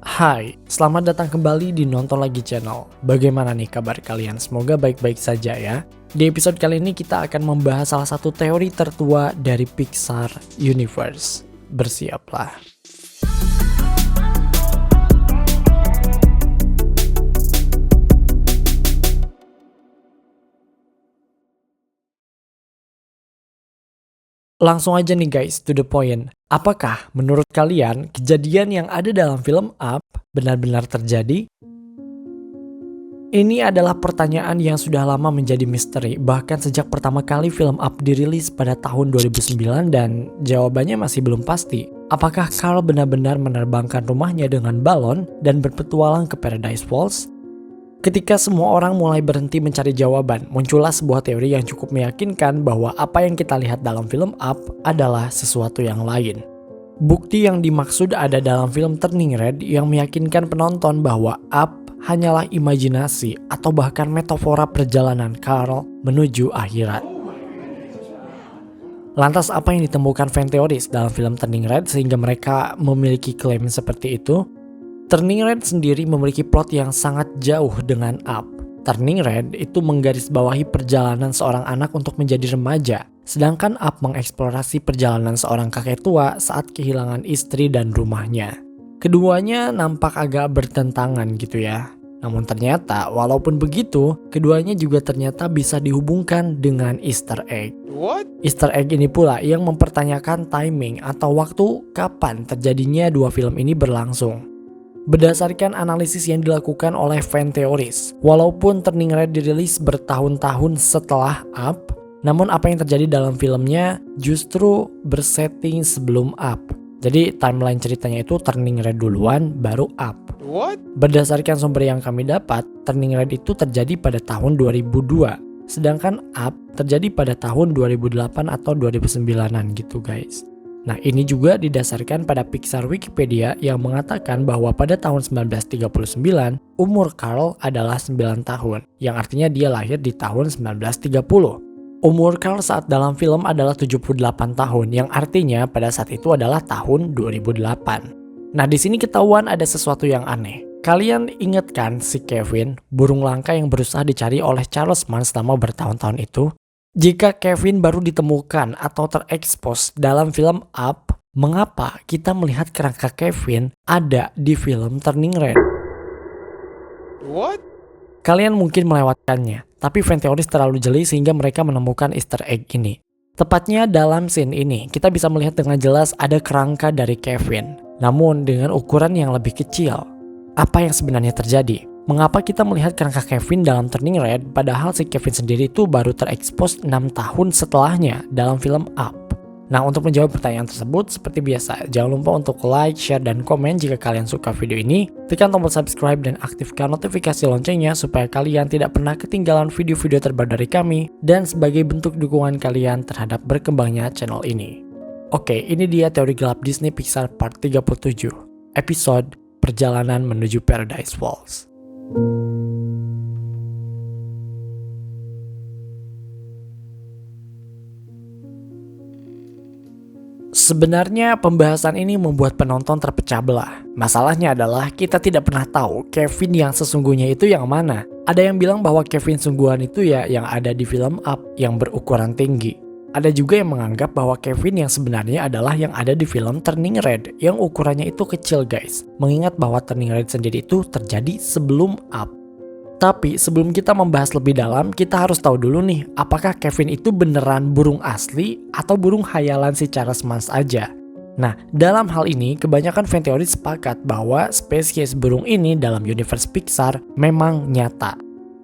Hai, selamat datang kembali di Nonton Lagi Channel. Bagaimana nih kabar kalian? Semoga baik-baik saja ya. Di episode kali ini kita akan membahas salah satu teori tertua dari Pixar Universe. Bersiaplah. Langsung aja nih guys, to the point. Apakah menurut kalian kejadian yang ada dalam film Up benar-benar terjadi? Ini adalah pertanyaan yang sudah lama menjadi misteri, bahkan sejak pertama kali film Up dirilis pada tahun 2009 dan jawabannya masih belum pasti. Apakah Carl benar-benar menerbangkan rumahnya dengan balon dan berpetualang ke Paradise Falls? Ketika semua orang mulai berhenti mencari jawaban, muncullah sebuah teori yang cukup meyakinkan bahwa apa yang kita lihat dalam film Up adalah sesuatu yang lain. Bukti yang dimaksud ada dalam film Turning Red yang meyakinkan penonton bahwa Up hanyalah imajinasi atau bahkan metafora perjalanan Carl menuju akhirat. Lantas apa yang ditemukan fan teoris dalam film Turning Red sehingga mereka memiliki klaim seperti itu? Turning Red sendiri memiliki plot yang sangat jauh dengan Up. Turning Red itu menggarisbawahi perjalanan seorang anak untuk menjadi remaja, sedangkan Up mengeksplorasi perjalanan seorang kakek tua saat kehilangan istri dan rumahnya. Keduanya nampak agak bertentangan gitu ya. Namun ternyata walaupun begitu, keduanya juga ternyata bisa dihubungkan dengan Easter egg. What? Easter egg ini pula yang mempertanyakan timing atau waktu kapan terjadinya dua film ini berlangsung. Berdasarkan analisis yang dilakukan oleh fan teoris, walaupun Turning Red dirilis bertahun-tahun setelah Up, namun apa yang terjadi dalam filmnya justru bersetting sebelum Up. Jadi timeline ceritanya itu Turning Red duluan, baru Up. What? Berdasarkan sumber yang kami dapat, Turning Red itu terjadi pada tahun 2002, sedangkan Up terjadi pada tahun 2008 atau 2009-an gitu guys. Nah ini juga didasarkan pada Pixar Wikipedia yang mengatakan bahwa pada tahun 1939 umur Carl adalah 9 tahun, yang artinya dia lahir di tahun 1930. Umur Carl saat dalam film adalah 78 tahun, yang artinya pada saat itu adalah tahun 2008. Nah di sini ketahuan ada sesuatu yang aneh. Kalian ingat kan si Kevin, burung langka yang berusaha dicari oleh Charles Mann selama bertahun-tahun itu? Jika Kevin baru ditemukan atau terekspos dalam film Up, mengapa kita melihat kerangka Kevin ada di film Turning Red? What? Kalian mungkin melewatkannya, tapi fan teoris terlalu jeli sehingga mereka menemukan Easter egg ini. Tepatnya dalam scene ini, kita bisa melihat dengan jelas ada kerangka dari Kevin, namun dengan ukuran yang lebih kecil. Apa yang sebenarnya terjadi? Mengapa kita melihat kerangka Kevin dalam Turning Red padahal si Kevin sendiri itu baru terekspos 6 tahun setelahnya dalam film Up? Nah untuk menjawab pertanyaan tersebut seperti biasa jangan lupa untuk like, share, dan komen jika kalian suka video ini. Tekan tombol subscribe dan aktifkan notifikasi loncengnya supaya kalian tidak pernah ketinggalan video-video terbaru dari kami dan sebagai bentuk dukungan kalian terhadap berkembangnya channel ini. Oke, ini dia teori gelap Disney Pixar part 37, episode Perjalanan Menuju Paradise Falls. Sebenarnya pembahasan ini membuat penonton terpecah belah. Masalahnya adalah kita tidak pernah tahu Kevin yang sesungguhnya itu yang mana. Ada yang bilang bahwa Kevin sungguhan itu ya yang ada di film Up yang berukuran tinggi. Ada juga yang menganggap bahwa Kevin yang sebenarnya adalah yang ada di film Turning Red yang ukurannya itu kecil guys. Mengingat bahwa Turning Red sendiri itu terjadi sebelum Up. Tapi sebelum kita membahas lebih dalam, kita harus tahu dulu nih, apakah Kevin itu beneran burung asli atau burung hayalan si Charles Mann aja? Nah, dalam hal ini, kebanyakan fan teori sepakat bahwa spesies burung ini dalam universe Pixar memang nyata.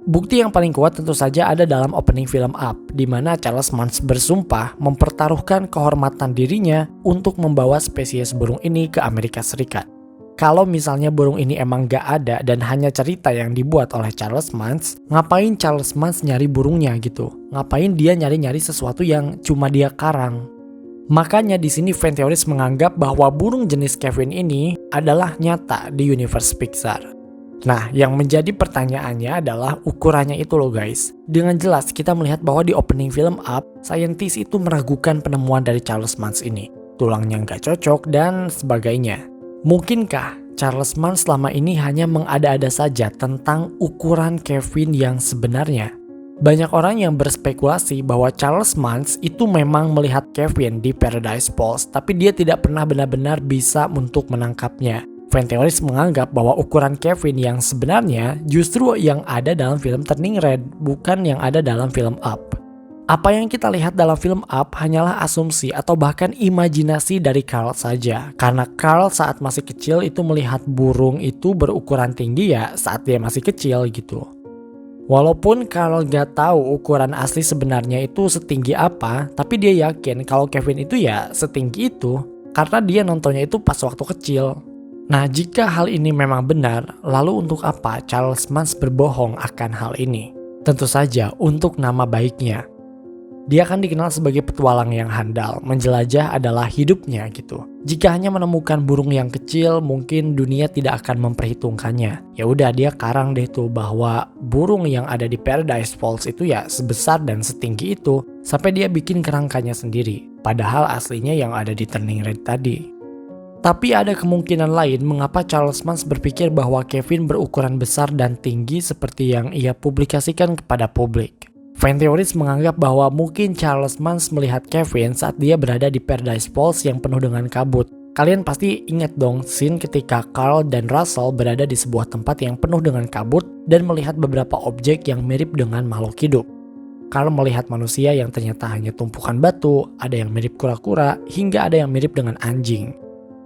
Bukti yang paling kuat tentu saja ada dalam opening film Up, di mana Charles Mann bersumpah mempertaruhkan kehormatan dirinya untuk membawa spesies burung ini ke Amerika Serikat. Kalau misalnya burung ini emang gak ada dan hanya cerita yang dibuat oleh Charles Mann, ngapain Charles Mann nyari burungnya gitu? Ngapain dia nyari-nyari sesuatu yang cuma dia karang? Makanya di sini fan teoris menganggap bahwa burung jenis Kevin ini adalah nyata di universe Pixar. Nah, yang menjadi pertanyaannya adalah ukurannya itu loh guys. Dengan jelas kita melihat bahwa di opening film Up, saintis itu meragukan penemuan dari Charles Mann ini. Tulangnya nggak cocok dan sebagainya. Mungkinkah Charles Mann selama ini hanya mengada-ada saja tentang ukuran Kevin yang sebenarnya. Banyak orang yang berspekulasi bahwa Charles Mann itu memang melihat Kevin di Paradise Falls, tapi dia tidak pernah benar-benar bisa untuk menangkapnya. Fan teoris menganggap bahwa ukuran Kevin yang sebenarnya justru yang ada dalam film Turning Red, bukan yang ada dalam film Up. Apa yang kita lihat dalam film Up hanyalah asumsi atau bahkan imajinasi dari Carl saja. Karena Carl saat masih kecil itu melihat burung itu berukuran tinggi ya saat dia masih kecil gitu. Walaupun Carl gak tahu ukuran asli sebenarnya itu setinggi apa, tapi dia yakin kalau Kevin itu ya setinggi itu karena dia nontonnya itu pas waktu kecil. Nah, jika hal ini memang benar, lalu untuk apa Charles Mann berbohong akan hal ini? Tentu saja untuk nama baiknya. Dia akan dikenal sebagai petualang yang handal, menjelajah adalah hidupnya gitu. Jika hanya menemukan burung yang kecil, mungkin dunia tidak akan memperhitungkannya. Ya udah dia karang deh tuh bahwa burung yang ada di Paradise Falls itu ya sebesar dan setinggi itu, sampai dia bikin kerangkanya sendiri. Padahal aslinya yang ada di Turning Red tadi. Tapi ada kemungkinan lain mengapa Charles Mann berpikir bahwa Kevin berukuran besar dan tinggi seperti yang ia publikasikan kepada publik. Fan teoris menganggap bahwa mungkin Charles Mann melihat Kevin saat dia berada di Paradise Falls yang penuh dengan kabut. Kalian pasti ingat dong scene ketika Carl dan Russell berada di sebuah tempat yang penuh dengan kabut dan melihat beberapa objek yang mirip dengan makhluk hidup. Carl melihat manusia yang ternyata hanya tumpukan batu, ada yang mirip kura-kura, hingga ada yang mirip dengan anjing.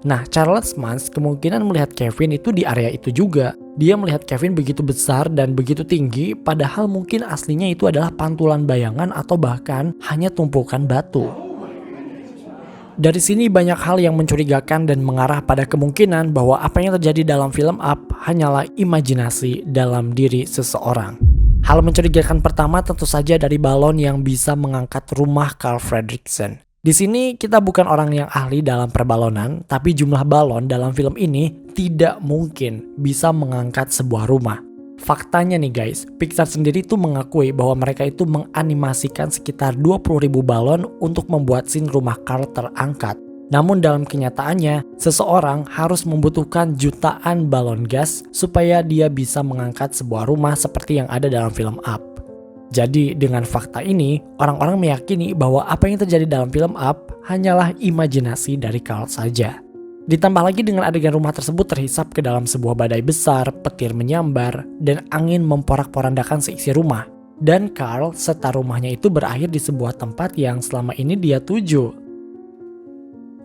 Nah, Charles Mann kemungkinan melihat Kevin itu di area itu juga. Dia melihat Kevin begitu besar dan begitu tinggi, padahal mungkin aslinya itu adalah pantulan bayangan atau bahkan hanya tumpukan batu. Dari sini banyak hal yang mencurigakan dan mengarah pada kemungkinan bahwa apa yang terjadi dalam film Up hanyalah imajinasi dalam diri seseorang. Hal mencurigakan pertama tentu saja dari balon yang bisa mengangkat rumah Carl Fredricksen. Di sini kita bukan orang yang ahli dalam perbalonan, tapi jumlah balon dalam film ini tidak mungkin bisa mengangkat sebuah rumah. Faktanya nih guys, Pixar sendiri tuh mengakui bahwa mereka itu menganimasikan sekitar 20.000 balon untuk membuat scene rumah Carl terangkat. Namun dalam kenyataannya, seseorang harus membutuhkan jutaan balon gas supaya dia bisa mengangkat sebuah rumah seperti yang ada dalam film Up. Jadi dengan fakta ini, orang-orang meyakini bahwa apa yang terjadi dalam film Up hanyalah imajinasi dari Carl saja. Ditambah lagi dengan adegan rumah tersebut terhisap ke dalam sebuah badai besar, petir menyambar, dan angin memporak-porandakan seisi rumah. Dan Carl serta rumahnya itu berakhir di sebuah tempat yang selama ini dia tuju.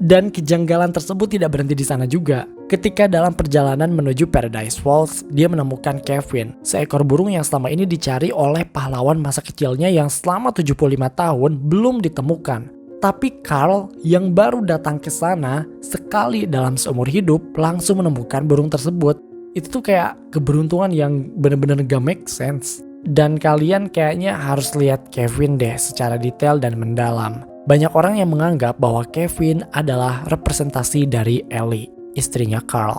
Dan kejanggalan tersebut tidak berhenti di sana juga. Ketika dalam perjalanan menuju Paradise Falls, dia menemukan Kevin, seekor burung yang selama ini dicari oleh pahlawan masa kecilnya yang selama 75 tahun belum ditemukan. Tapi Carl yang baru datang ke sana sekali dalam seumur hidup langsung menemukan burung tersebut. Itu tuh kayak keberuntungan yang bener-bener gak make sense. Dan kalian kayaknya harus lihat Kevin deh secara detail dan mendalam. Banyak orang yang menganggap bahwa Kevin adalah representasi dari Ellie, istrinya Carl.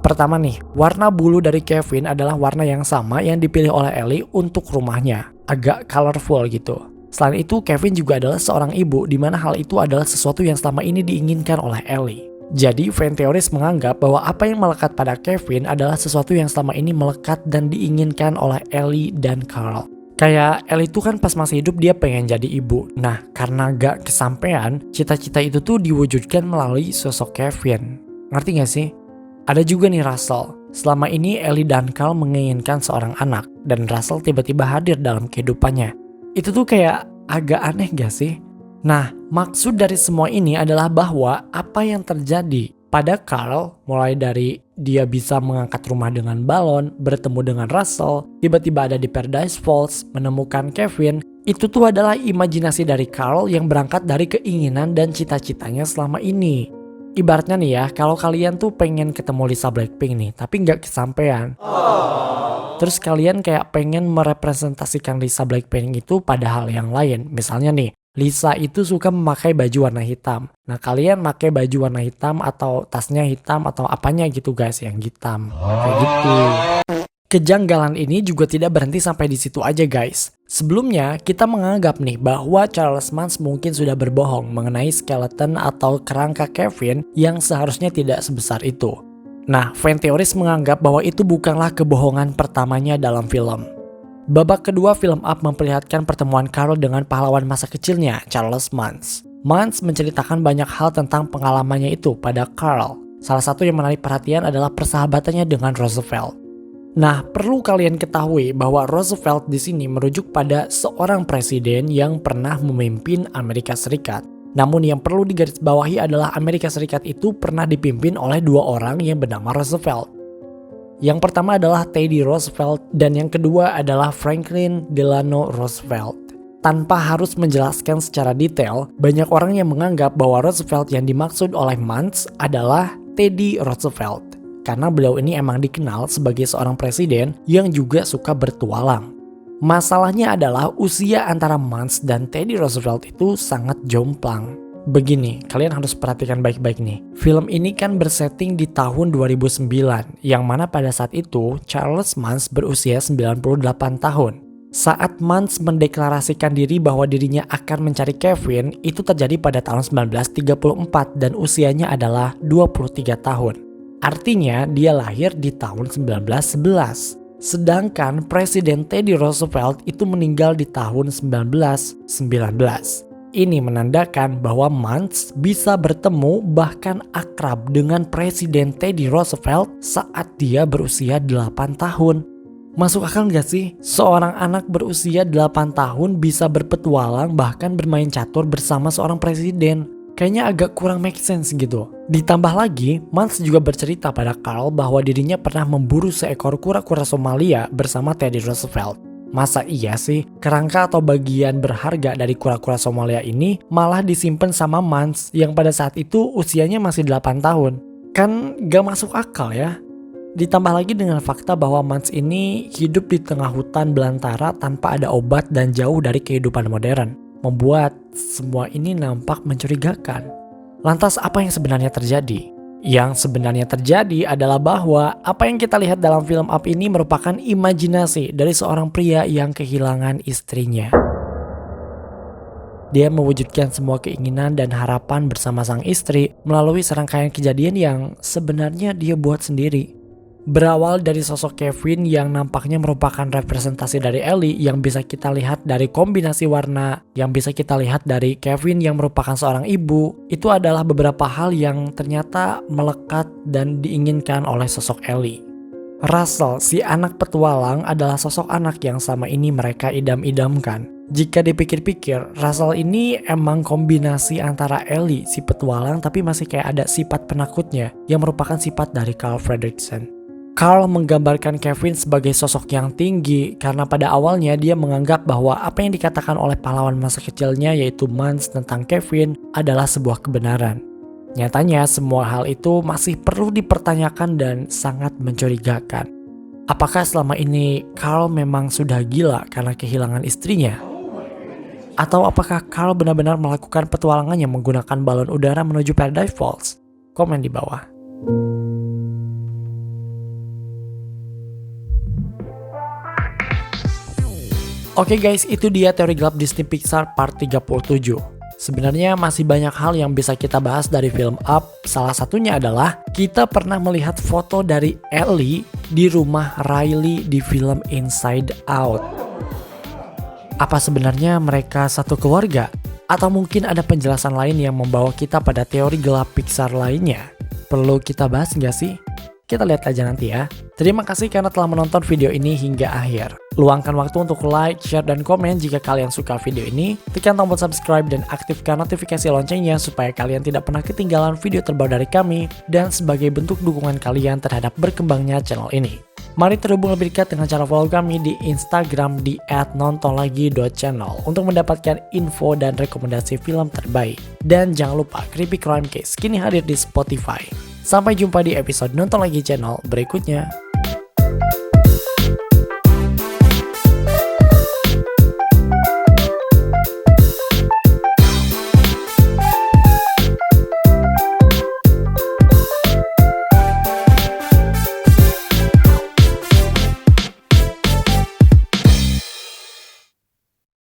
Pertama nih, warna bulu dari Kevin adalah warna yang sama yang dipilih oleh Ellie untuk rumahnya, agak colorful gitu. Selain itu, Kevin juga adalah seorang ibu, di mana hal itu adalah sesuatu yang selama ini diinginkan oleh Ellie. Jadi, fan teoris menganggap bahwa apa yang melekat pada Kevin adalah sesuatu yang selama ini melekat dan diinginkan oleh Ellie dan Carl. Kayak Ellie itu kan pas masih hidup dia pengen jadi ibu. Nah, karena gak kesampean, cita-cita itu tuh diwujudkan melalui sosok Kevin. Ngerti gak sih? Ada juga nih Russell. Selama ini Ellie dan Carl menginginkan seorang anak, dan Russell tiba-tiba hadir dalam kehidupannya. Itu tuh kayak agak aneh gak sih? Nah, maksud dari semua ini adalah bahwa apa yang terjadi pada Carl, mulai dari dia bisa mengangkat rumah dengan balon, bertemu dengan Russell, tiba-tiba ada di Paradise Falls, menemukan Kevin, itu tuh adalah imajinasi dari Carl yang berangkat dari keinginan dan cita-citanya selama ini. Ibaratnya nih ya, kalau kalian tuh pengen ketemu Lisa Blackpink nih, tapi nggak kesampean. Terus kalian kayak pengen merepresentasikan Lisa Blackpink itu pada hal yang lain. Misalnya nih, Lisa itu suka memakai baju warna hitam. Nah, kalian pakai baju warna hitam atau tasnya hitam atau apanya gitu guys yang hitam. Kayak gitu. Kejanggalan ini juga tidak berhenti sampai di situ aja guys. Sebelumnya, kita menganggap nih bahwa Charles Mance mungkin sudah berbohong mengenai skeleton atau kerangka Kevin yang seharusnya tidak sebesar itu. Nah, fan teoris menganggap bahwa itu bukanlah kebohongan pertamanya dalam film. Babak kedua film Up memperlihatkan pertemuan Carl dengan pahlawan masa kecilnya, Charles Mance. Mance menceritakan banyak hal tentang pengalamannya itu pada Carl. Salah satu yang menarik perhatian adalah persahabatannya dengan Roosevelt. Nah, perlu kalian ketahui bahwa Roosevelt di sini merujuk pada seorang presiden yang pernah memimpin Amerika Serikat. Namun yang perlu digarisbawahi adalah Amerika Serikat itu pernah dipimpin oleh dua orang yang bernama Roosevelt. Yang pertama adalah Teddy Roosevelt dan yang kedua adalah Franklin Delano Roosevelt. Tanpa harus menjelaskan secara detail, banyak orang yang menganggap bahwa Roosevelt yang dimaksud oleh Mance adalah Teddy Roosevelt. Karena beliau ini emang dikenal sebagai seorang presiden yang juga suka bertualang. Masalahnya adalah usia antara Mance dan Teddy Roosevelt itu sangat jomplang. Begini, kalian harus perhatikan baik-baik nih. Film ini kan bersetting di tahun 2009, yang mana pada saat itu Charles Mance berusia 98 tahun. Saat Mance mendeklarasikan diri bahwa dirinya akan mencari Kevin, itu terjadi pada tahun 1934 dan usianya adalah 23 tahun. Artinya dia lahir di tahun 1911. Sedangkan Presiden Teddy Roosevelt itu meninggal di tahun 1919. Ini menandakan bahwa Mance bisa bertemu bahkan akrab dengan Presiden Teddy Roosevelt saat dia berusia 8 tahun. Masuk akal gak sih? Seorang anak berusia 8 tahun bisa berpetualang bahkan bermain catur bersama seorang presiden. Kayaknya agak kurang make sense gitu. Ditambah lagi, Mance juga bercerita pada Carl bahwa dirinya pernah memburu seekor kura-kura Somalia bersama Teddy Roosevelt. Masa iya sih, kerangka atau bagian berharga dari kura-kura Somalia ini malah disimpan sama Mance yang pada saat itu usianya masih 8 tahun. Kan gak masuk akal ya. Ditambah lagi dengan fakta bahwa Mance ini hidup di tengah hutan belantara tanpa ada obat dan jauh dari kehidupan modern. Membuat semua ini nampak mencurigakan. Lantas apa yang sebenarnya terjadi? Yang sebenarnya terjadi adalah bahwa apa yang kita lihat dalam film Up ini merupakan imajinasi dari seorang pria yang kehilangan istrinya. Dia mewujudkan semua keinginan dan harapan bersama sang istri melalui serangkaian kejadian yang sebenarnya dia buat sendiri. Berawal dari sosok Kevin yang nampaknya merupakan representasi dari Ellie yang bisa kita lihat dari kombinasi warna, yang bisa kita lihat dari Kevin yang merupakan seorang ibu, itu adalah beberapa hal yang ternyata melekat dan diinginkan oleh sosok Ellie. Russell, si anak petualang, adalah sosok anak yang sama ini mereka idam-idamkan. Jika dipikir-pikir, Russell ini emang kombinasi antara Ellie, si petualang, tapi masih kayak ada sifat penakutnya yang merupakan sifat dari Carl Fredricksen. Carl menggambarkan Kevin sebagai sosok yang tinggi karena pada awalnya dia menganggap bahwa apa yang dikatakan oleh pahlawan masa kecilnya yaitu Mance tentang Kevin adalah sebuah kebenaran. Nyatanya semua hal itu masih perlu dipertanyakan dan sangat mencurigakan. Apakah selama ini Carl memang sudah gila karena kehilangan istrinya? Atau apakah Carl benar-benar melakukan petualangannya menggunakan balon udara menuju Paradise Falls? Komen di bawah. Oke guys, itu dia teori gelap Disney Pixar part 37. Sebenarnya masih banyak hal yang bisa kita bahas dari film Up. Salah satunya adalah kita pernah melihat foto dari Ellie di rumah Riley di film Inside Out. Apa sebenarnya mereka satu keluarga? Atau mungkin ada penjelasan lain yang membawa kita pada teori gelap Pixar lainnya? Perlu kita bahas nggak sih? Kita lihat aja nanti ya. Terima kasih karena telah menonton video ini hingga akhir. Luangkan waktu untuk like, share, dan komen jika kalian suka video ini. Tekan tombol subscribe dan aktifkan notifikasi loncengnya supaya kalian tidak pernah ketinggalan video terbaru dari kami dan sebagai bentuk dukungan kalian terhadap berkembangnya channel ini. Mari terhubung lebih dekat dengan cara follow kami di Instagram di @nontonlagi.channel untuk mendapatkan info dan rekomendasi film terbaik. Dan jangan lupa Creepy Crime Case kini hadir di Spotify. Sampai jumpa di episode Nonton Lagi channel berikutnya.